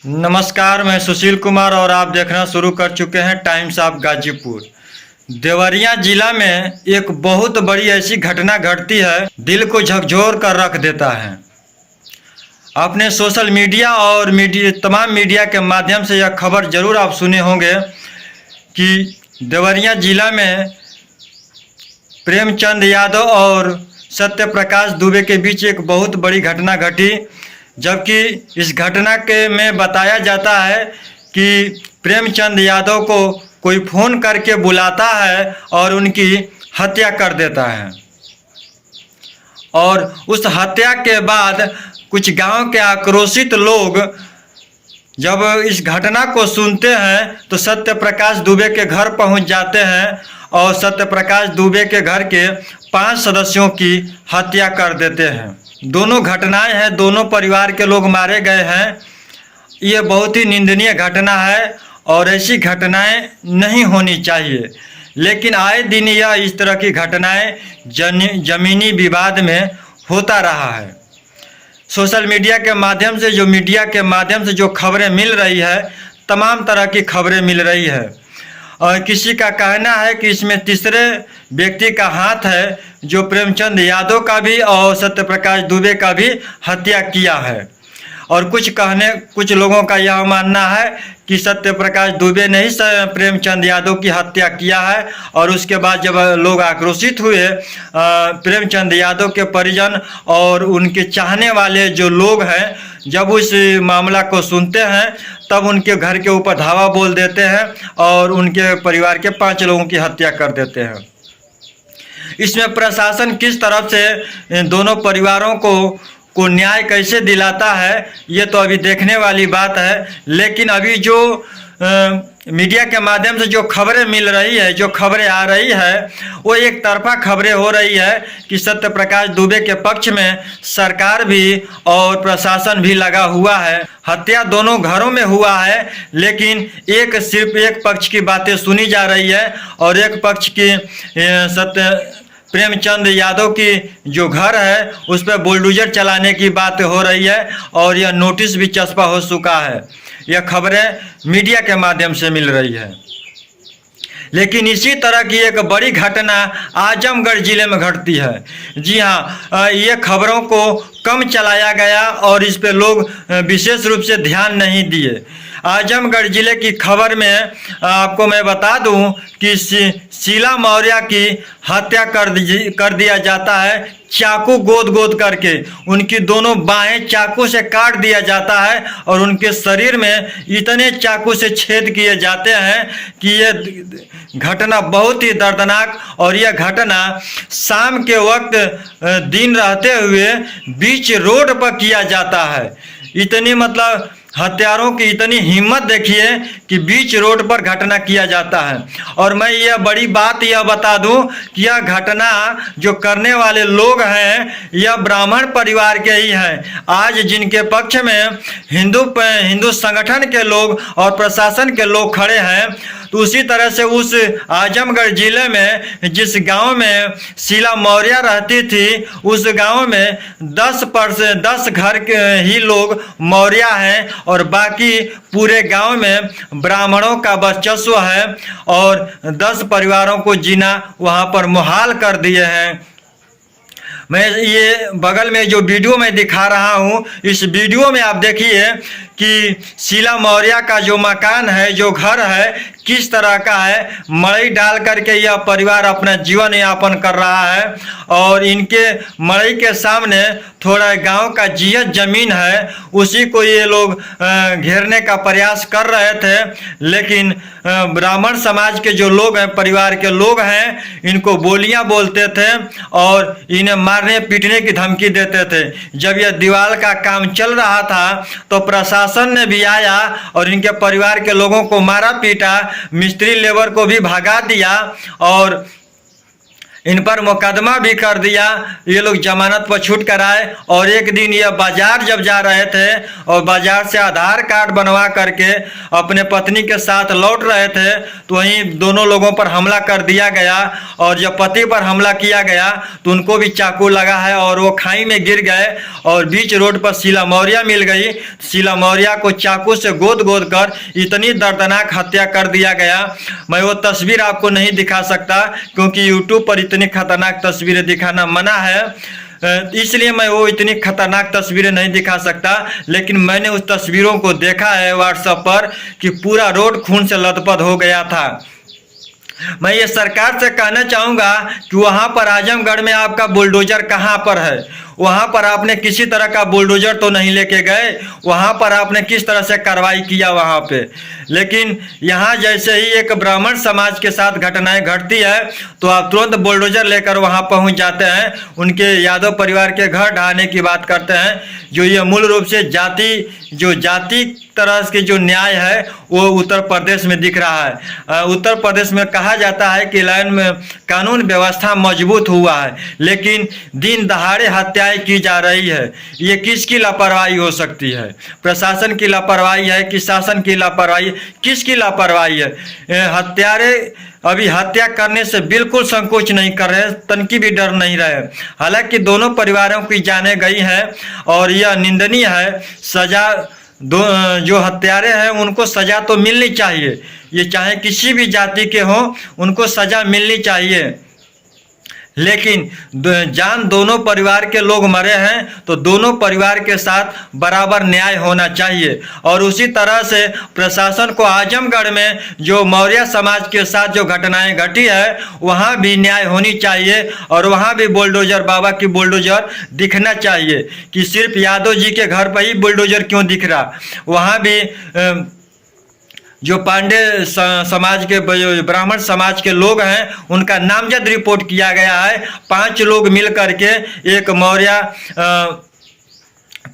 नमस्कार, मैं सुशील कुमार और आप देखना शुरू कर चुके हैं टाइम्स ऑफ गाजीपुर। देवरिया जिला में एक बहुत बड़ी ऐसी घटना घटती है, दिल को झकझोर कर रख देता है। अपने सोशल मीडिया और तमाम मीडिया के माध्यम से यह खबर जरूर आप सुने होंगे कि देवरिया जिला में प्रेमचंद यादव और सत्य प्रकाश दुबे के बीच एक बहुत बड़ी घटना घटी। जबकि इस घटना के में बताया जाता है कि प्रेमचंद यादव को कोई फ़ोन करके बुलाता है और उनकी हत्या कर देता है। और उस हत्या के बाद कुछ गांव के आक्रोशित लोग जब इस घटना को सुनते हैं तो सत्य प्रकाश दुबे के घर पहुंच जाते हैं और सत्य प्रकाश दुबे के घर के 5 सदस्यों की हत्या कर देते हैं। दोनों घटनाएं हैं, दोनों परिवार के लोग मारे गए हैं। ये बहुत ही निंदनीय घटना है और ऐसी घटनाएं नहीं होनी चाहिए, लेकिन आए दिन यह इस तरह की घटनाएं ज़मीनी विवाद में होता रहा है। सोशल मीडिया के माध्यम से मीडिया के माध्यम से जो खबरें मिल रही है, तमाम तरह की खबरें मिल रही है और किसी का कहना है कि इसमें तीसरे व्यक्ति का हाथ है जो प्रेमचंद यादव का भी और सत्य प्रकाश दुबे का भी हत्या किया है। और कुछ लोगों का यह मानना है कि सत्य प्रकाश दुबे ने ही प्रेमचंद यादव की हत्या किया है। और उसके बाद जब लोग आक्रोशित हुए, प्रेमचंद यादव के परिजन और उनके चाहने वाले जो लोग हैं, जब उस मामला को सुनते हैं तब उनके घर के ऊपर धावा बोल देते हैं और उनके परिवार के 5 लोगों की हत्या कर देते हैं। इसमें प्रशासन किस तरफ से दोनों परिवारों को न्याय कैसे दिलाता है, ये तो अभी देखने वाली बात है। लेकिन अभी जो मीडिया के माध्यम से जो खबरें मिल रही है, जो खबरें आ रही है, वो एक तरफा खबरें हो रही है कि सत्य प्रकाश दुबे के पक्ष में सरकार भी और प्रशासन भी लगा हुआ है। हत्या दोनों घरों में हुआ है, लेकिन सिर्फ एक पक्ष की बातें सुनी जा रही है और एक पक्ष की प्रेमचंद यादव की जो घर है उस पर बुलडोजर चलाने की बात हो रही है और यह नोटिस भी चस्पा हो चुका है। यह खबरें मीडिया के माध्यम से मिल रही है। लेकिन इसी तरह की एक बड़ी घटना आजमगढ़ जिले में घटती है। जी हाँ, ये खबरों को कम चलाया गया और इस पे लोग विशेष रूप से ध्यान नहीं दिए। आजमगढ़ जिले की खबर में आपको मैं बता दूं कि शीला मौर्य की हत्या कर दिया जाता है, चाकू गोद करके उनकी दोनों बाहें चाकू से काट दिया जाता है और उनके शरीर में इतने चाकू से छेद किए जाते हैं कि ये घटना बहुत ही दर्दनाक। और यह घटना शाम के वक्त दिन रहते हुए बीच रोड पर किया जाता है। इतनी मतलब हत्यारों की इतनी हिम्मत देखिए कि बीच रोड पर घटना किया जाता है। और मैं यह बड़ी बात यह बता दूं कि यह घटना जो करने वाले लोग हैं यह ब्राह्मण परिवार के ही हैं। आज जिनके पक्ष में हिंदू संगठन के लोग और प्रशासन के लोग खड़े हैं, तो उसी तरह से उस आजमगढ़ जिले में जिस गांव में शीला मौर्य रहती थी, उस गांव में 10 घर के ही लोग मौर्य हैं और बाकी पूरे गांव में ब्राह्मणों का वर्चस्व है और 10 परिवारों को जीना वहां पर मुहाल कर दिए हैं। मैं ये बगल में जो वीडियो मैं दिखा रहा हूँ, इस वीडियो में आप देखिए कि शीला मौर्य का जो मकान है, जो घर है, किस तरह का है। मड़ई डाल करके यह परिवार अपना जीवन यापन कर रहा है और इनके मड़ई के सामने थोड़ा गांव का जियत जमीन है, उसी को ये लोग घेरने का प्रयास कर रहे थे। लेकिन ब्राह्मण समाज के जो लोग हैं, परिवार के लोग हैं, इनको बोलियां बोलते थे और इन्हें मारने पीटने की धमकी देते थे। जब यह दीवार का काम चल रहा था तो प्रशासन ने भी आया और इनके परिवार के लोगों को मारा पीटा, मिस्त्री लेबर को भी भगा दिया और इन पर मुकदमा भी कर दिया। ये लोग जमानत पर छूट कर आए और एक दिन ये बाजार जब जा रहे थे और बाजार से आधार कार्ड बनवा करके अपने पत्नी के साथ लौट रहे थे तो वहीं दोनों लोगों पर हमला कर दिया गया। और जब पति पर हमला किया गया तो उनको भी चाकू लगा है और वो खाई में गिर गए और बीच रोड पर शीला मौर्य मिल गई। शीला मौर्य को चाकू से गोद गोद कर इतनी दर्दनाक हत्या कर दिया गया। मैं वो तस्वीर आपको नहीं दिखा सकता क्योंकि यूट्यूब पर इतनी खतरनाक तस्वीरें दिखाना मना है, इसलिए मैं वो इतनी खतरनाक तस्वीरें नहीं दिखा सकता। लेकिन मैंने उस तस्वीरों को देखा है व्हाट्सएप पर कि पूरा रोड खून से लथपथ हो गया था। मैं ये सरकार से कहना चाहूँगा कि वहाँ पर आजमगढ़ में आपका बुलडोजर कहाँ पर है? वहाँ पर आपने किसी तरह का बुलडोजर तो नहीं लेके गए, वहाँ पर आपने किस तरह से कार्रवाई किया वहाँ पे? लेकिन यहाँ जैसे ही एक ब्राह्मण समाज के साथ घटनाएं घटती है तो आप तुरंत बुलडोजर लेकर वहाँ पहुँच जाते हैं, उनके यादव परिवार के घर ढहाने की बात करते हैं। जो ये मूल रूप से जाति तरह के जो न्याय है वो उत्तर प्रदेश में दिख रहा है। उत्तर प्रदेश में कहा जाता है कि लाइन में कानून व्यवस्था मजबूत हुआ है, लेकिन दिन दहाड़े हत्याएं की जा रही है। ये किसकी लापरवाही हो सकती है? प्रशासन की लापरवाही है कि शासन की लापरवाही? किसकी लापरवाही है? हत्यारे अभी हत्या करने से बिल्कुल संकोच नहीं कर रहे, तनकी भी डर नहीं रहे। हालांकि दोनों परिवारों की जानें गई हैं और यह निंदनीय है। सजा जो हत्यारे हैं उनको सजा तो मिलनी चाहिए, ये चाहे किसी भी जाति के हों उनको सजा मिलनी चाहिए। लेकिन जान दोनों परिवार के लोग मरे हैं तो दोनों परिवार के साथ बराबर न्याय होना चाहिए। और उसी तरह से प्रशासन को आजमगढ़ में जो मौर्य समाज के साथ जो घटनाएं घटी है वहाँ भी न्याय होनी चाहिए और वहाँ भी बुलडोजर, बाबा की बुलडोजर दिखना चाहिए। कि सिर्फ यादव जी के घर पर ही बुलडोजर क्यों दिख रहा? वहाँ भी जो पांडे समाज के, ब्राह्मण समाज के लोग हैं उनका नामजद रिपोर्ट किया गया है। 5 लोग मिल करके एक मौर्य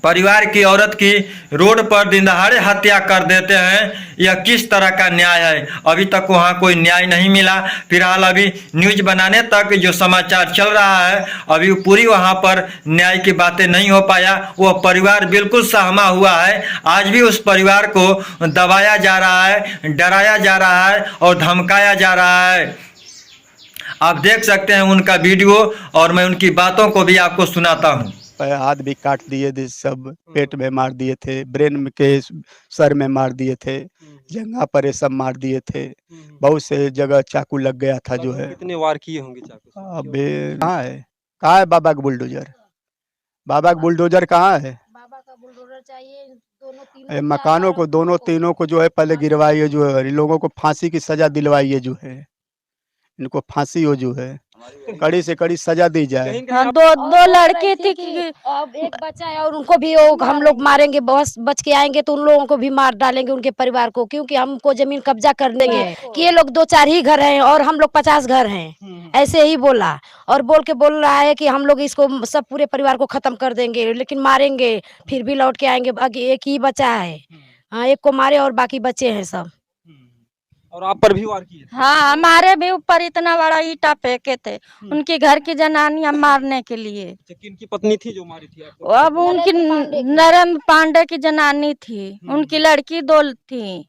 परिवार की औरत की रोड पर दिन दहाड़े हत्या कर देते हैं। यह किस तरह का न्याय है? अभी तक वहाँ कोई न्याय नहीं मिला। फिलहाल अभी न्यूज बनाने तक जो समाचार चल रहा है अभी पूरी वहाँ पर न्याय की बातें नहीं हो पाया। वो परिवार बिल्कुल सहमा हुआ है। आज भी उस परिवार को दबाया जा रहा है, डराया जा रहा है और धमकाया जा रहा है। आप देख सकते हैं उनका वीडियो और मैं उनकी बातों को भी आपको सुनाता हूँ। हाथ भी काट दिए थे, सब पेट में मार दिए थे, ब्रेन के सर में मार दिए थे, जंघा पर ये सब मार दिए थे, बहुत से जगह चाकू लग गया था। जो है कितने वार किए होंगे चाकू? अबे कहाँ है बाबा का बुलडोजर? बाबा का बुलडोजर कहाँ है? बाबा का बुलडोजर चाहिए। दोनों तीनों मकानों को दोनों तीनों को जो है पहले गिरवाइए, जो है इन लोगों को फांसी की सजा दिलवाइए, जो है इनको फांसी हो, जो है कड़ी से कड़ी सजा दी जाए। हाँ, दो लड़की थी अब एक बच्चा है और उनको भी हम लोग मारेंगे, बस बच के आएंगे तो उन लोगों को भी मार डालेंगे, उनके परिवार को, क्योंकि हमको जमीन कब्जा कर देंगे कि ये लोग 2-4 ही घर हैं और हम लोग 50 घर हैं। ऐसे ही बोला और बोल रहा है कि हम लोग इसको सब पूरे परिवार को खत्म कर देंगे, लेकिन मारेंगे फिर भी लौट के आएंगे। बाकी एक ही बचा है, हाँ, एक को मारे और बाकी बचे हैं सब। और आप पर भी वार किए? हाँ, हमारे भी ऊपर इतना बड़ा ईटा फेंके थे उनके घर की जनानियां मारने के लिए। किनकी पत्नी थी जो मारी थी आपको? अब उनकी नरेंद्र पांडे की जनानी थी, उनकी लड़की 2 थी।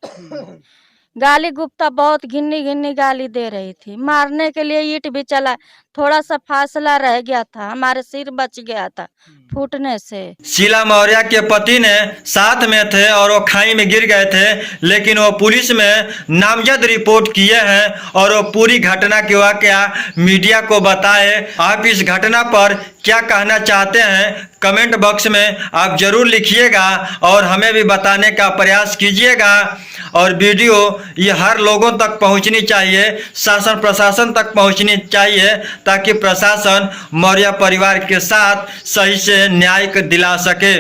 गाली गुप्ता बहुत घिन्नी घिन्नी गाली दे रही थी। मारने के लिए ईंट भी चला, थोड़ा सा फासला रह गया था, हमारे सिर बच गया था फूटने से। शीला मौर्य के पति ने साथ में थे और वो खाई में गिर गए थे, लेकिन वो पुलिस में नामजद रिपोर्ट किए हैं और वो पूरी घटना के वाकया मीडिया को बताए। आप इस घटना पर क्या कहना चाहते हैं कमेंट बॉक्स में आप जरूर लिखिएगा और हमें भी बताने का प्रयास कीजिएगा। और वीडियो ये हर लोगों तक पहुंचनी चाहिए, शासन प्रशासन तक पहुंचनी चाहिए, ताकि प्रशासन मौर्य परिवार के साथ सही से न्याय दिला सके।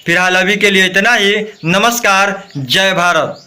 फिलहाल अभी के लिए इतना ही। नमस्कार, जय भारत।